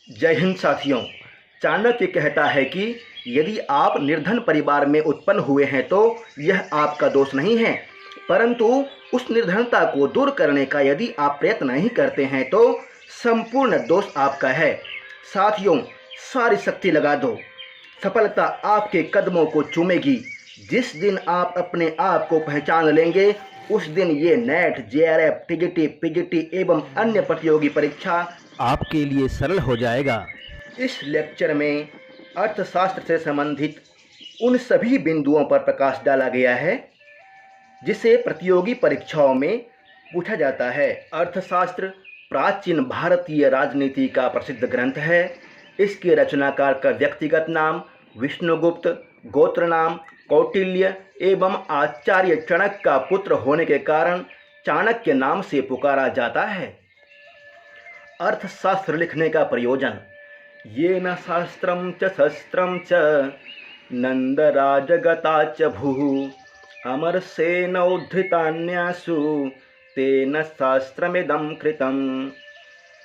जय हिंद साथियों। चाणक्य कहता है कि यदि आप निर्धन परिवार में उत्पन्न हुए हैं तो यह आपका दोष नहीं है, परंतु उस निर्धनता को दूर करने का यदि आप प्रयत्न नहीं करते हैं तो संपूर्ण दोष आपका है। साथियों, सारी शक्ति लगा दो, सफलता आपके कदमों को चूमेगी। जिस दिन आप अपने आप को पहचान लेंगे उस दिन ये नेट, जेआरएफ, टीजीटी, पीजीटी एवं अन्य प्रतियोगी परीक्षा आपके लिए सरल हो जाएगा। इस लेक्चर में अर्थशास्त्र से संबंधित उन सभी बिंदुओं पर प्रकाश डाला गया है जिसे प्रतियोगी परीक्षाओं में पूछा जाता है। अर्थशास्त्र प्राचीन भारतीय राजनीति का प्रसिद्ध ग्रंथ है। इसके रचनाकार का व्यक्तिगत नाम विष्णुगुप्त, गोत्र नाम कौटिल्य एवं आचार्य चाणक्य का पुत्र होने के कारण चाणक्य नाम से पुकारा जाता है। अर्थशास्त्र लिखने का प्रयोजन। ये न शास्त्रम च शस्त्रम च नंदराजगता च भूः अमरसेनोद्धृतान्यासु तेन शास्त्रमिदं कृतम्।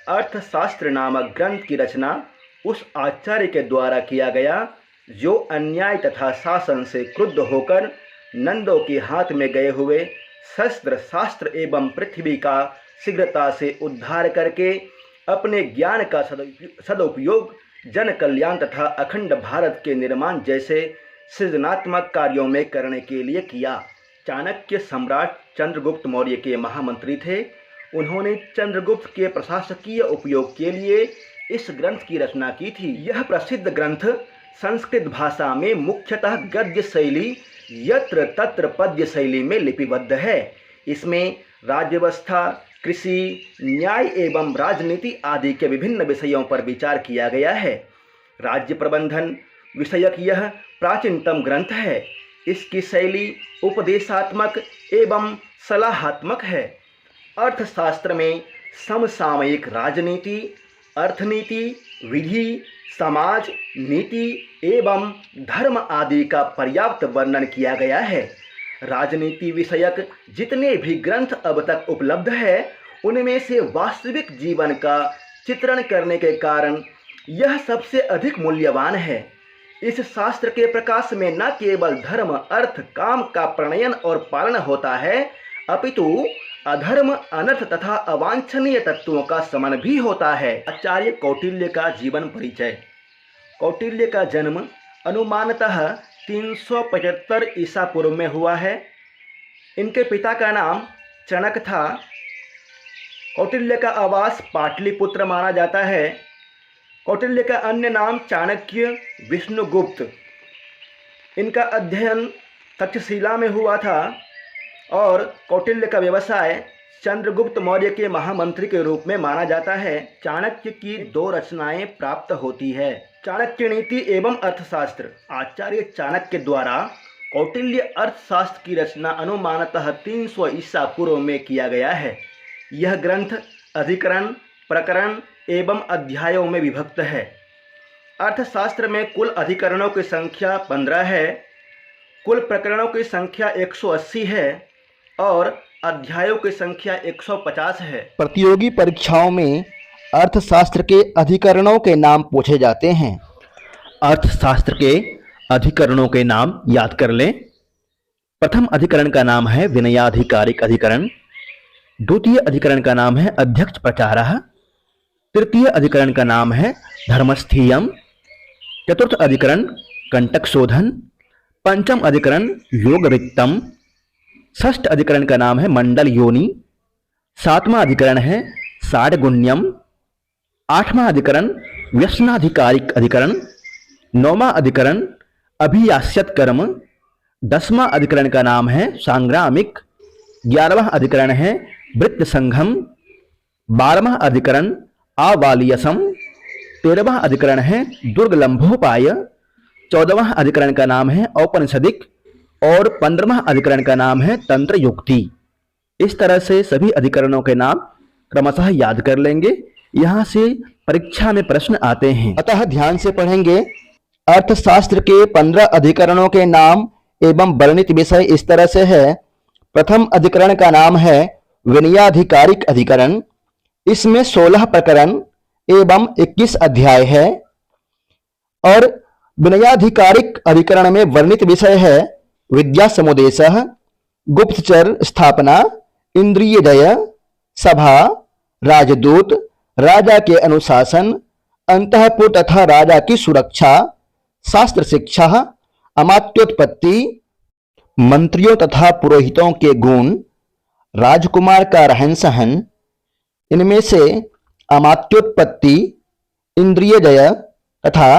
अर्थशास्त्र नामक ग्रंथ की रचना उस आचार्य के द्वारा किया गया जो अन्याय तथा शासन से क्रुद्ध होकर नंदों के हाथ में गए हुए शस्त्र शास्त्र एवं पृथ्वी का शीघ्रता से उद्धार करके अपने ज्ञान का सदुपयोग जन कल्याण तथा अखंड भारत के निर्माण जैसे सृजनात्मक कार्यों में करने के लिए किया। चाणक्य सम्राट चंद्रगुप्त मौर्य के महामंत्री थे। उन्होंने चंद्रगुप्त के प्रशासकीय उपयोग के लिए इस ग्रंथ की रचना की थी। यह प्रसिद्ध ग्रंथ संस्कृत भाषा में मुख्यतः गद्य शैली यत्र तत्र पद्य शैली में लिपिबद्ध है। इसमें राज्य व्यवस्था, कृषि, न्याय एवं राजनीति आदि के विभिन्न विषयों पर विचार किया गया है। राज्य प्रबंधन विषयक यह प्राचीनतम ग्रंथ है। इसकी शैली उपदेशात्मक एवं सलाहात्मक है। अर्थशास्त्र में समसामयिक राजनीति, अर्थनीति, विधि, समाज, नीति एवं धर्म आदि का पर्याप्त वर्णन किया गया है। राजनीति विषयक जितने भी ग्रंथ अब तक उपलब्ध है उनमें से वास्तविक जीवन का चित्रण करने के कारण यह सबसे अधिक मूल्यवान है। इस शास्त्र के प्रकाश में न केवल धर्म, अर्थ, काम का प्रणयन और पालन होता है अपितु अधर्म, अनर्थ तथा अवांछनीय तत्वों का शमन भी होता है। आचार्य कौटिल्य का जीवन परिचय। कौटिल्य का जन्म अनुमानतः 375 ईसा पूर्व में हुआ है। इनके पिता का नाम चाणक्य था। कौटिल्य का आवास पाटलिपुत्र माना जाता है। कौटिल्य का अन्य नाम चाणक्य, विष्णुगुप्त। इनका अध्ययन तक्षशिला में हुआ था और कौटिल्य का व्यवसाय चंद्रगुप्त मौर्य के महामंत्री के रूप में माना जाता है। चाणक्य की 2 रचनाएं प्राप्त होती है। चाणक्य नीति एवं अर्थशास्त्र। आचार्य चाणक्य द्वारा कौटिल्य अर्थशास्त्र की रचना अनुमानतः 300 ईसा पूर्व में किया गया है। यह ग्रंथ अधिकरण, प्रकरण एवं अध्यायों में विभक्त है। अर्थशास्त्र में कुल अधिकरणों की संख्या 15 है, कुल प्रकरणों की संख्या 180 है और अध्यायों की संख्या 150 है। प्रतियोगी परीक्षाओं में अर्थशास्त्र के अधिकरणों के नाम पूछे जाते हैं। अर्थशास्त्र के अधिकरणों के नाम याद कर लें। प्रथम अधिकरण का नाम है विनयाधिकारिक अधिकरण। द्वितीय अधिकरण का नाम है अध्यक्ष प्रचारः। तृतीय अधिकरण का नाम है धर्मस्थीयम। चतुर्थ अधिकरण कंटक शोधन। पंचम अधिकरण योग रिक्तम। षष्ठ अधिकरण का नाम है मंडल योनि। सातवां अधिकरण है साडगुण्यम। आठवां अधिकरण व्यसनाधिकारिक अधिकरण। नौवां अधिकरण अभियास्यत कर्म। 10वां अधिकरण का नाम है सांग्रामिक। 11वां अधिकरण है वृत्त संघम। 12वां अधिकरण आवालियसम। 13वां अधिकरण है दुर्गलंभोपाय। 14वां अधिकरण का नाम है औपनिषदिक और 15वां अधिकरण का नाम है तंत्र युक्ति। इस तरह से सभी अधिकरणों के नाम क्रमशः याद कर लेंगे। यहाँ से परीक्षा में प्रश्न आते हैं, अतः ध्यान से पढ़ेंगे। अर्थशास्त्र के 15 अधिकरणों के नाम एवं वर्णित विषय इस तरह से है। प्रथम अधिकरण का नाम है विनयाधिकारिक अधिकरण। इसमें 16 प्रकरण एवं 21 अध्याय है और विनयाधिकारिक अधिकरण में वर्णित विषय है विद्या समुदेशः, गुप्तचर स्थापना, इंद्रियजय, सभा, राजदूत, राजा के अनुशासन, अंतःपुर तथा राजा की सुरक्षा, शास्त्र शिक्षा, अमात्योत्पत्ति, मंत्रियों तथा पुरोहितों के गुण, राजकुमार का रहन सहन। इनमें से अमात्योत्पत्ति, इंद्रियजय तथा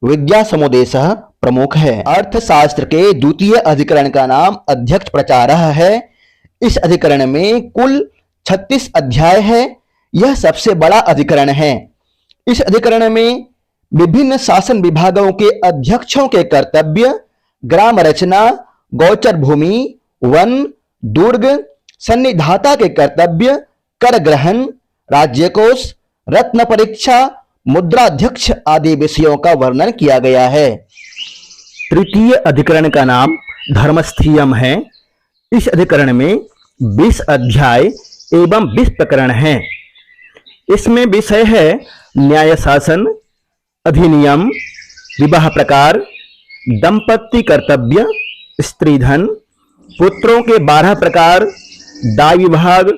विद्या समुदेशः प्रमुख है। अर्थशास्त्र के द्वितीय अधिकरण का नाम अध्यक्ष प्रचारः है। इस अधिकरण में कुल 36 अध्याय है। यह सबसे बड़ा अधिकरण है। इस अधिकरण में विभिन्न शासन विभागों के अध्यक्षों के कर्तव्य, ग्राम रचना, गोचर भूमि, वन, दुर्ग, सन्निधाता के कर्तव्य, कर ग्रहण, राज्यकोष, रत्न परीक्षा, मुद्राध्यक्ष आदि विषयों का वर्णन किया गया है। तृतीय अधिकरण का नाम धर्मस्थीयम है। इस अधिकरण में 20 अध्याय एवं 20 प्रकरण हैं। इसमें विषय है न्याय शासन, अधिनियम, विवाह प्रकार, दंपत्ति कर्तव्य, स्त्रीधन, पुत्रों के 12 प्रकार, दाय विभाग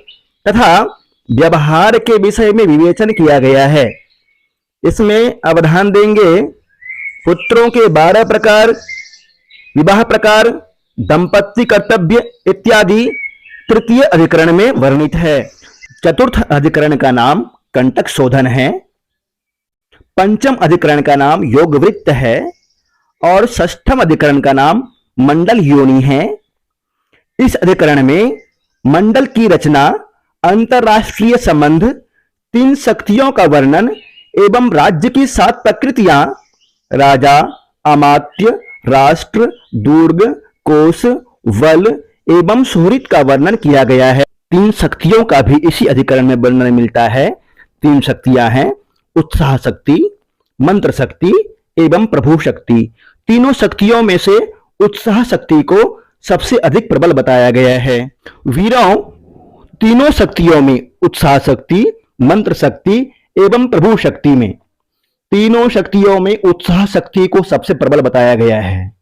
तथा व्यवहार के विषय में विवेचन किया गया है। इसमें अवधान देंगे पुत्रों के 12 प्रकार, विवाह प्रकार, दंपत्ति कर्तव्य इत्यादि तृतीय अधिकरण में वर्णित है। चतुर्थ अधिकरण का नाम कंटक शोधन है। पंचम अधिकरण का नाम योगवृत्त है और षष्ठम अधिकरण का नाम मंडल योनि है। इस अधिकरण में मंडल की रचना, अंतरराष्ट्रीय संबंध, 3 शक्तियों का वर्णन एवं राज्य की 7 प्रकृतियां, राजा, अमात्य, राष्ट्र, दुर्ग, कोष, बल एवं सुहृद का वर्णन किया गया है। 3 शक्तियों का भी इसी अधिकरण में वर्णन मिलता है। 3 शक्तियां हैं उत्साह शक्ति, मंत्र शक्ति एवं प्रभु शक्ति। तीनों शक्तियों में से उत्साह शक्ति को सबसे अधिक प्रबल बताया गया है। वीरों, तीनों शक्तियों में उत्साह शक्ति, मंत्र शक्ति एवं प्रभु शक्ति में, तीनों शक्तियों में उत्साह शक्ति को सबसे प्रबल बताया गया है।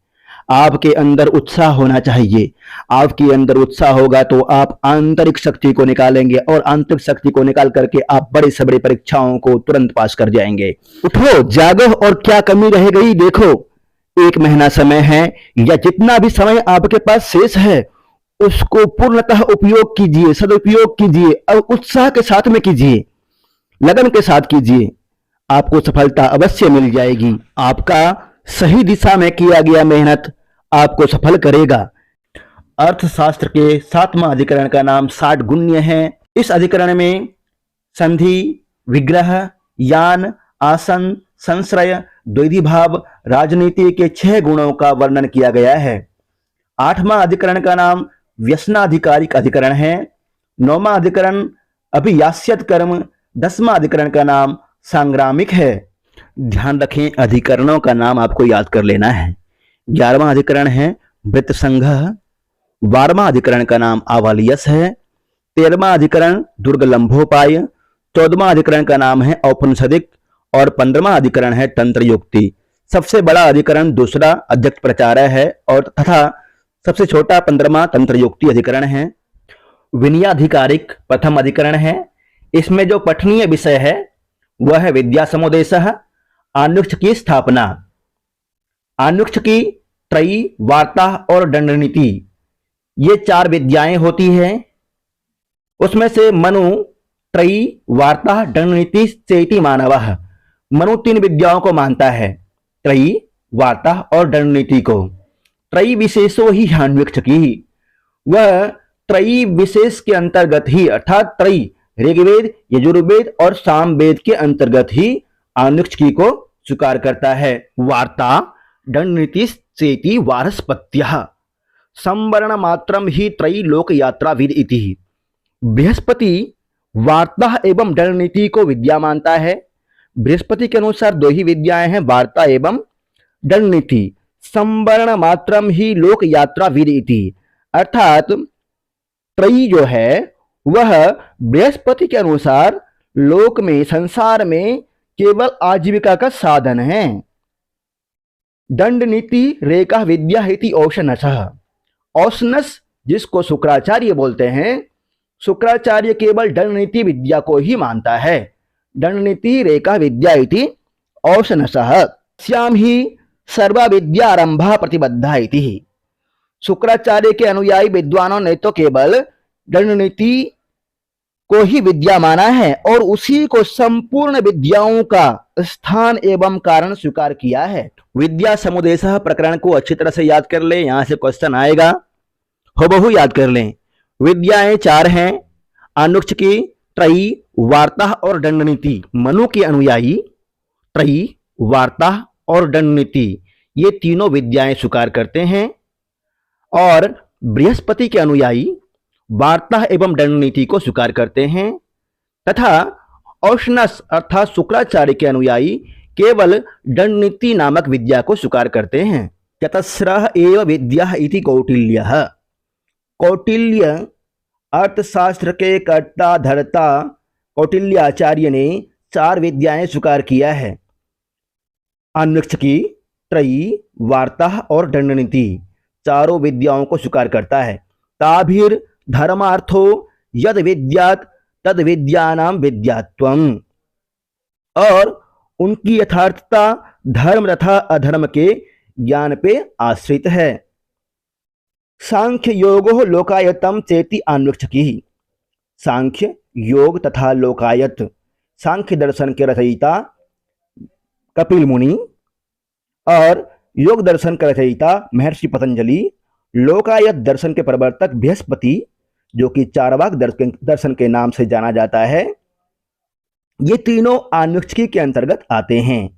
आपके अंदर उत्साह होना चाहिए। आपके अंदर उत्साह होगा तो आप आंतरिक शक्ति को निकालेंगे और आंतरिक शक्ति को निकाल करके आप बड़ी से बड़ी परीक्षाओं को तुरंत पास कर जाएंगे। उठो, जागो और क्या कमी रह गई देखो। 1 महीना समय है या जितना भी समय आपके पास शेष है उसको पूर्णतः उपयोग कीजिए, सदुपयोग कीजिए और उत्साह के साथ में कीजिए, लगन के साथ कीजिए। आपको सफलता अवश्य मिल जाएगी। आपका सही दिशा में किया गया मेहनत आपको सफल करेगा। अर्थशास्त्र के 7वां अधिकरण का नाम 60 गुण्य है। इस अधिकरण में संधि, विग्रह, यान, आसन, संश्रय, द्वैधी भाव, राजनीति के 6 गुणों का वर्णन किया गया है। 8वां अधिकरण का नाम व्यसनाधिकारिक अधिकरण है। 9वां अधिकरण अभियास्यत कर्म, 10वां अधिकरण का नाम सांग्रामिक है। ध्यान रखें, अधिकरणों का नाम आपको याद कर लेना है। 11वां अधिकरण है वृत्त संघ, 12वां अधिकरण का नाम आवालियस है, 13वां अधिकरण दुर्गलंभोपाय, 14वां अधिकरण का नाम है औपनिषदिक और 15वां अधिकरण है तंत्र युक्ति। सबसे बड़ा अधिकरण दूसरा अध्यक्ष प्रचार है और तथा सबसे छोटा 15वां तंत्र युक्ति अधिकरण है। विनयाधिकारिक प्रथम अधिकरण है। इसमें जो पठनीय विषय है वह है विद्या समुदेशः, आन्वीक्ष की स्थापना, आन्वीक्ष की त्रयी, वार्ता और दंडनीति, ये 4 विद्याएं होती हैं। उसमें से मनु त्रयी, वार्ता, दंडनीति चेति मानवः। मनु 3 विद्याओं को मानता है, त्रयी, वार्ता और दंडनीति को। त्रयी विशेषो ही आन्वीक्ष की, वह त्रयी विशेष के अंतर्गत ही अर्थात त्रयी ऋग्वेद, यजुर्वेद और सामवेद के अंतर्गत ही आन्वीक्ष की को स्वीकार करता है। वार्ता दंडनीति चेति वारस्पत्यः संवर्ण मात्रम ही त्रयी लोक यात्रा विद इति। बृहस्पति वार्ता एवं दंडनीति को विद्या मानता है। बृहस्पति के अनुसार 2 ही विद्याएं हैं, वार्ता एवं दंडनीति। संवर्ण मात्रम ही लोक यात्रा विद इति अर्थात त्रयी जो है वह बृहस्पति के अनुसार लोक में, संसार में केवल आजीविका का साधन है। दंड नीति रेखा विद्या इति औशनसः। औशनस जिसको शुक्राचार्य बोलते हैं, शुक्राचार्य केवल दंड नीति विद्या को ही मानता है। दंड नीति रेखा विद्या इति औशनसः स्याम ही सर्वा विद्या आरंभा प्रतिबद्धा इति। शुक्राचार्य के अनुयायी विद्वानों ने तो केवल दंड नीति को ही विद्या माना है और उसी को संपूर्ण विद्याओं का स्थान एवं कारण स्वीकार किया है। विद्या समुदेशः प्रकरण को अच्छी तरह से याद कर लें, यहां से क्वेश्चन आएगा, हुबहू याद कर लें। विद्याएं 4 हैं, अनुक्षकी, त्रयी, वार्ता और दंड नीति। मनु के अनुयायी त्रयी, वार्ता और दंड नीति ये तीनों विद्याएं स्वीकार करते हैं और बृहस्पति के अनुयायी वार्ता एवं दंड नीति को स्वीकार करते हैं तथा औशनस अर्थात शुक्राचार्य के अनुयायी केवल दंड नीति नामक विद्या को स्वीकार करते हैं। चतस्रः एव विद्या इति कौटिल्यः। कौटिल्य अर्थशास्त्र के कर्ता धर्ता कौटिल्याचार्य ने 4 विद्याएं स्वीकार किया है। अन्वीक्षकी, त्रयी, वार्ता और दंड नीति चारों विद्याओं को स्वीकार करता है। ताभिर धर्मार्थो यद विद्यात् तद विद्यानां विद्यात्वम्। और उनकी यथार्थता धर्म तथा अधर्म के ज्ञान पे आश्रित है। सांख्य योगो लोकायतम चेति अन्वीक्षकी। सांख्य योग तथा लोकायत, सांख्य दर्शन के रचयिता कपिल मुनि और योग दर्शन का रचयिता महर्षि पतंजलि, लोकायत दर्शन के प्रवर्तक बृहस्पति जो कि चारवाक दर्शन के नाम से जाना जाता है, ये तीनों अन्वीक्षकी के अंतर्गत आते हैं।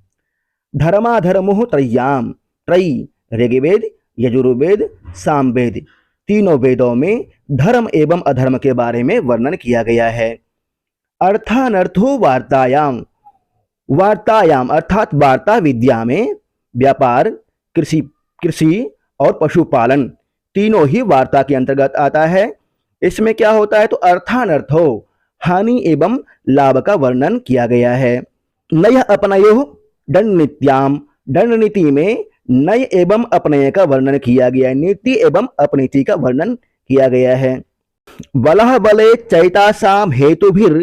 धर्माधर्मो त्रय्याम, त्रयी ऋग्वेद, यजुर्वेद, सामवेद, तीनों वेदों में धर्म एवं अधर्म के बारे में वर्णन किया गया है। अर्थानर्थो वार्तायाम, वार्तायाम अर्थात वार्ता विद्या में व्यापार, कृषि और पशुपालन तीनों ही वार्ता के अंतर्गत आता है। इसमें क्या होता है तो अर्थानर्थो हानि एवं लाभ का वर्णन किया गया है। नय अपनयो दंड नीत्याम, दंड नीति में नय एवं अपनय का वर्णन किया गया है, नीति एवं अपनीति का वर्णन किया गया है। बलः बले चैतासाम हेतुभिर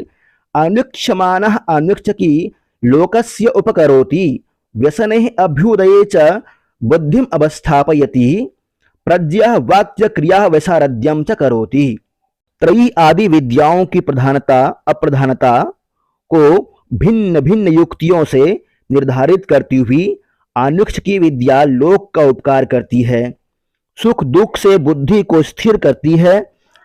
अन्वीक्षमानः अन्वीक्षकी लोकस्य उपकरोति व्यसने अभ्युदये च बुद्धिम अवस्थापयति प्रज्ञा वाक्य क्रिया वैसारध्यम च करोति। त्रयी आदि विद्याओं की प्रधानता अप्रधानता को भिन्न भिन्न युक्तियों से निर्धारित करती हुई अन्वीक्षकी विद्या लोक का उपकार करती है, सुख दुख से बुद्धि को स्थिर करती है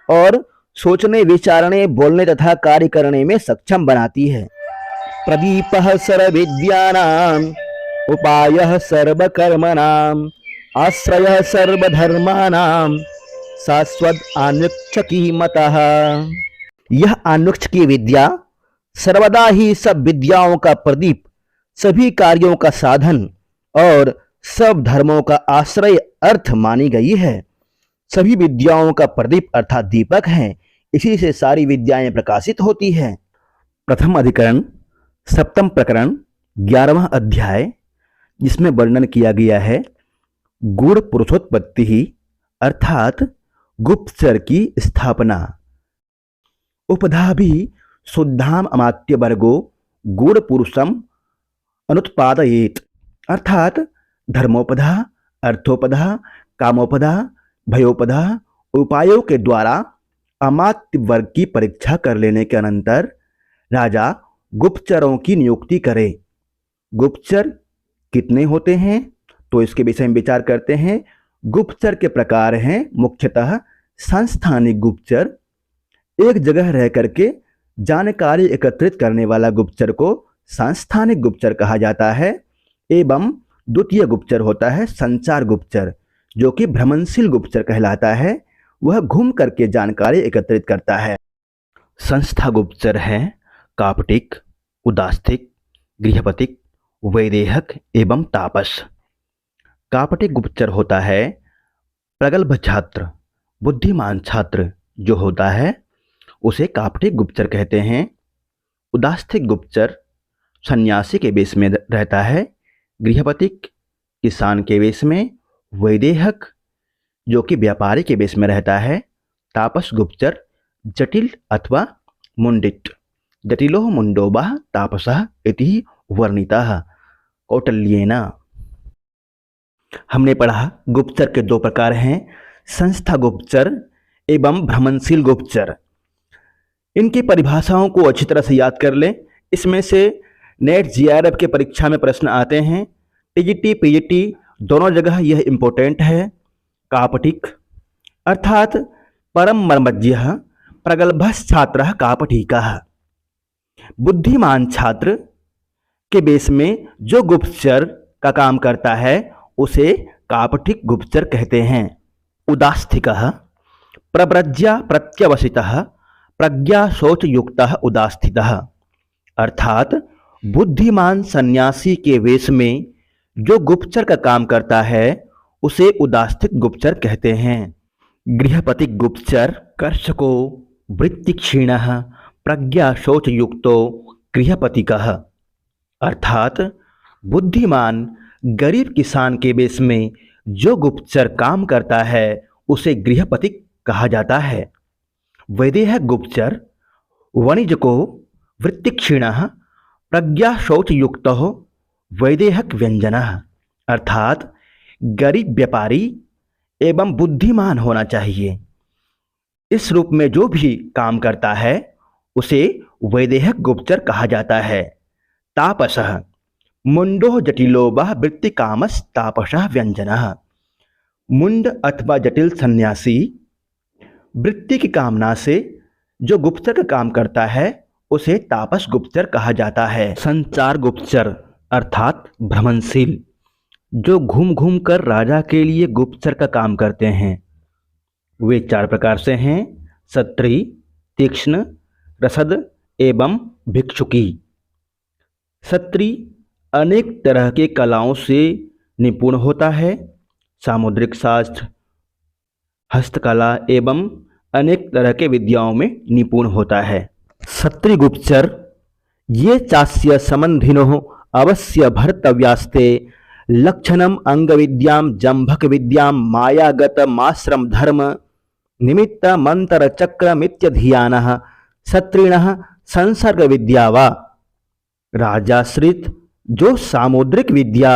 और सोचने विचारने बोलने तथा कार्य करने में सक्षम बनाती है। प्रदीपः सर्वविद्यानां उपायः सर्वकर्मणां आश्रयः सर्वधर्माणां शाश्वत अन्वीक्षकी मतः। यह अन्वीक्षकी विद्या सर्वदा ही सब विद्याओं का प्रदीप, सभी कार्यों का साधन और सब धर्मों का आश्रय अर्थ मानी गई है। सभी विद्याओं का प्रदीप अर्थात दीपक है, इसी से सारी विद्याएं प्रकाशित होती है। प्रथम अधिकरण, सप्तम प्रकरण, 11वां अध्याय, जिसमें वर्णन किया गया है गूढ़ पुरुषोत्पत्ति ही अर्थात गुप्तचर की स्थापना। उपधा भी शुद्धाम अमात्य वर्गो गूढ़ पुरुषम अनुत्पादयेत अर्थात धर्मोपधा, अर्थोपधा, कामोपधा, भयोपधा उपायों के द्वारा अमात्य वर्ग की परीक्षा कर लेने के अनंतर राजा गुप्तचरों की नियुक्ति करे। गुप्तचर कितने होते हैं तो इसके विषय में विचार करते हैं। गुप्तचर के प्रकार हैं मुख्यतः सांस्थानिक गुप्तचर, एक जगह रह करके जानकारी एकत्रित करने वाला गुप्तचर को सांस्थानिक गुप्तचर कहा जाता है, एवं द्वितीय गुप्तचर होता है संचार गुप्तचर जो कि भ्रमणशील गुप्तचर कहलाता है, वह घूम करके जानकारी एकत्रित करता है। संस्था गुप्तचर है कापटिक, उदास्तिक, गृहपतिक, वैदेहक एवं तापस। कापटिक गुप्तचर होता है प्रगल्भ छात्र, बुद्धिमान छात्र जो होता है उसे कापटिक गुप्तचर कहते हैं। उदास्तिक गुप्तचर सन्यासी के वेश में रहता है, गृहपतिक किसान के वेश में, वैदेहक जो कि व्यापारी के वेश में रहता है, तापस गुप्तचर जटिल अथवा मुंडित। जटिलो मुंडोबः तापसः इति वर्णितः कौटिल्येन। हमने पढ़ा गुप्तचर के दो प्रकार हैं, संस्था गुप्तचर एवं भ्रमणशील गुप्तचर। इनकी परिभाषाओं को अच्छी तरह से याद कर लें। इसमें से नेट जीआरएफ के परीक्षा में प्रश्न आते हैं, टीजीटी पीजीटी दोनों जगह यह इम्पोर्टेंट है। कापटिक अर्थात परम मर्मज्ञः प्रगल्भः छात्रः कापटिकः। बुद्धिमान छात्र के बेस में जो गुप्तचर का काम करता है उसे कापटिक गुप्तचर कहते हैं। उदास्थिकः प्रव्रज्या प्रत्यवसितः प्रज्ञा शौच युक्तः उदास्थितः। अर्थात बुद्धिमान सन्यासी के वेश में जो गुप्तचर का काम करता है उसे उदास्थिक गुप्तचर कहते हैं। गृहपतिक गुप्तचर कर्षको वृत्तिक्षीणः प्रज्ञा शौच युक्तो गृहपतिकः। अर्थात बुद्धिमान गरीब किसान के वेश में जो गुप्तचर काम करता है उसे गृहपतिक कहा जाता है। वैदेहक गुप्तचर वणिजको वृत्तिक्षीणः प्रज्ञा शौच युक्तो वैदेहक व्यंजनः। अर्थात गरीब व्यापारी एवं बुद्धिमान होना चाहिए। इस रूप में जो भी काम करता है उसे वैदेहक गुप्तचर कहा जाता है। तापसः मुंडो जटिलो वा वृत्तिकामस्तापसः व्यंजनः। मुंड अथवा जटिल सन्यासी वृत्ति की कामना से जो गुप्तचर का काम करता है उसे तापस गुप्तचर कहा जाता है। संचार गुप्तचर अर्थात भ्रमणशील जो घूम घूम कर राजा के लिए गुप्तचर का काम करते हैं। वे चार प्रकार से हैं, सत्री, तीक्ष्ण, रसद एवं भिक्षुकी। सत्री अनेक तरह के कलाओं से निपुण होता है, सामुद्रिक शास्त्र, हस्तकला एवं अनेक तरह के विद्याओं में निपुण होता है। सत्री गुप्तचर ये चास्य संबंधिनो अवश्य भर्तव्यास्ते लक्षणम अंग विद्याम जंभक विद्याम मायागत माश्रम धर्म निमित्त मंत्र चक्र मित्यधियानः सत्रिणः संसर्ग विद्या वा। राजाश्रित जो सामुद्रिक विद्या,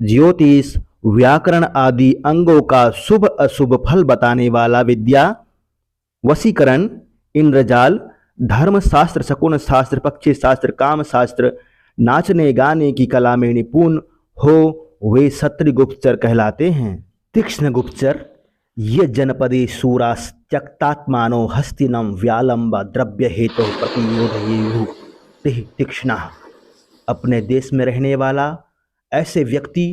ज्योतिष, व्याकरण आदि अंगों का शुभ अशुभ फल बताने वाला विद्या, वशीकरण, इंद्रजाल, धर्मशास्त्र, शकुन शास्त्र, पक्षी शास्त्र, काम शास्त्र, नाचने गाने की कला में निपुण हो वे सत्री गुप्तचर कहलाते हैं। तीक्ष्ण गुप्तचर ये जनपदे शूरास त्यक्तात्मानो हस्तिनम व्यालंब द्रव्य हेतु प्रतियोधयेयुः ते तीक्ष्णः। अपने देश में रहने वाला ऐसे व्यक्ति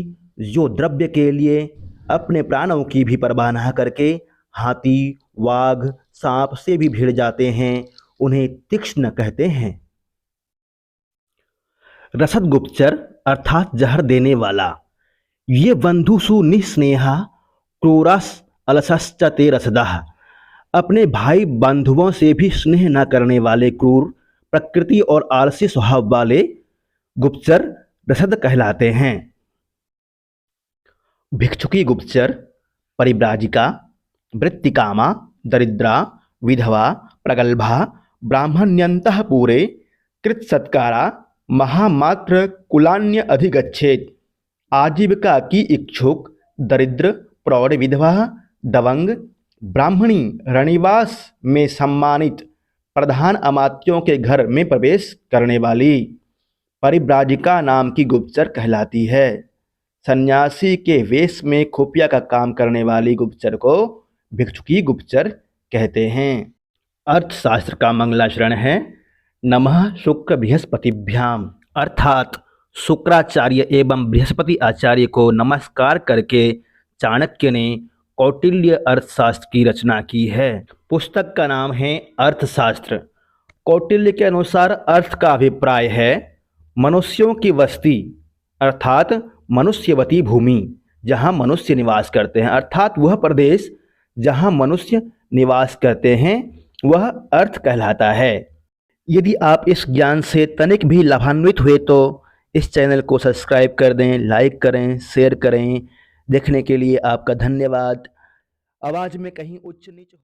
जो द्रव्य के लिए अपने प्राणों की भी परवाह न करके हाथी, वाघ, सांप से भी भिड़ जाते हैं, उन्हें तीक्ष्ण कहते हैं। रसद गुप्तचर अर्थात जहर देने वाला ये बंधुषु निस्नेहा क्रूरस अलसश्च ते रसदः। अपने भाई बंधुओं से भी स्नेह न करने वाले क्रूर प्रकृति और आलसी स्वभाव वाले गुप्तचर रसद कहलाते हैं। भिक्षुकी गुप्तचर परिव्राजिका, वृत्तिकामा, दरिद्रा, विधवा, प्रगल्भा, ब्राह्मण्यन्तः पूरे, कृतसत्कारा, महामात्र कुलान्य अधिगच्छेत। आजीविका की इच्छुक, दरिद्र, प्रौढ़ विधवा, दबंग, ब्राह्मणी, रणिवास में सम्मानित, प्रधान अमात्यों के घर में प्रवेश करने वाली परिव्राजिका नाम की गुप्तचर कहलाती है। सन्यासी के वेश में खुफिया का काम करने वाली गुप्तचर को भिक्षुकी गुप्तचर कहते हैं। अर्थशास्त्र का मंगलाचरण है नमः शुक्र बृहस्पतिभ्याम, अर्थात शुक्राचार्य एवं बृहस्पति आचार्य को नमस्कार करके चाणक्य ने कौटिल्य अर्थशास्त्र की रचना की है। पुस्तक का नाम है अर्थशास्त्र। कौटिल्य के अनुसार अर्थ का अभिप्राय है मनुष्यों की बस्ती अर्थात मनुष्यवती भूमि जहाँ मनुष्य निवास करते हैं, अर्थात वह प्रदेश जहाँ मनुष्य निवास करते हैं वह अर्थ कहलाता है। यदि आप इस ज्ञान से तनिक भी लाभान्वित हुए तो इस चैनल को सब्सक्राइब कर दें, लाइक करें, शेयर करें। देखने के लिए आपका धन्यवाद। आवाज़ में कहीं उच्च नीच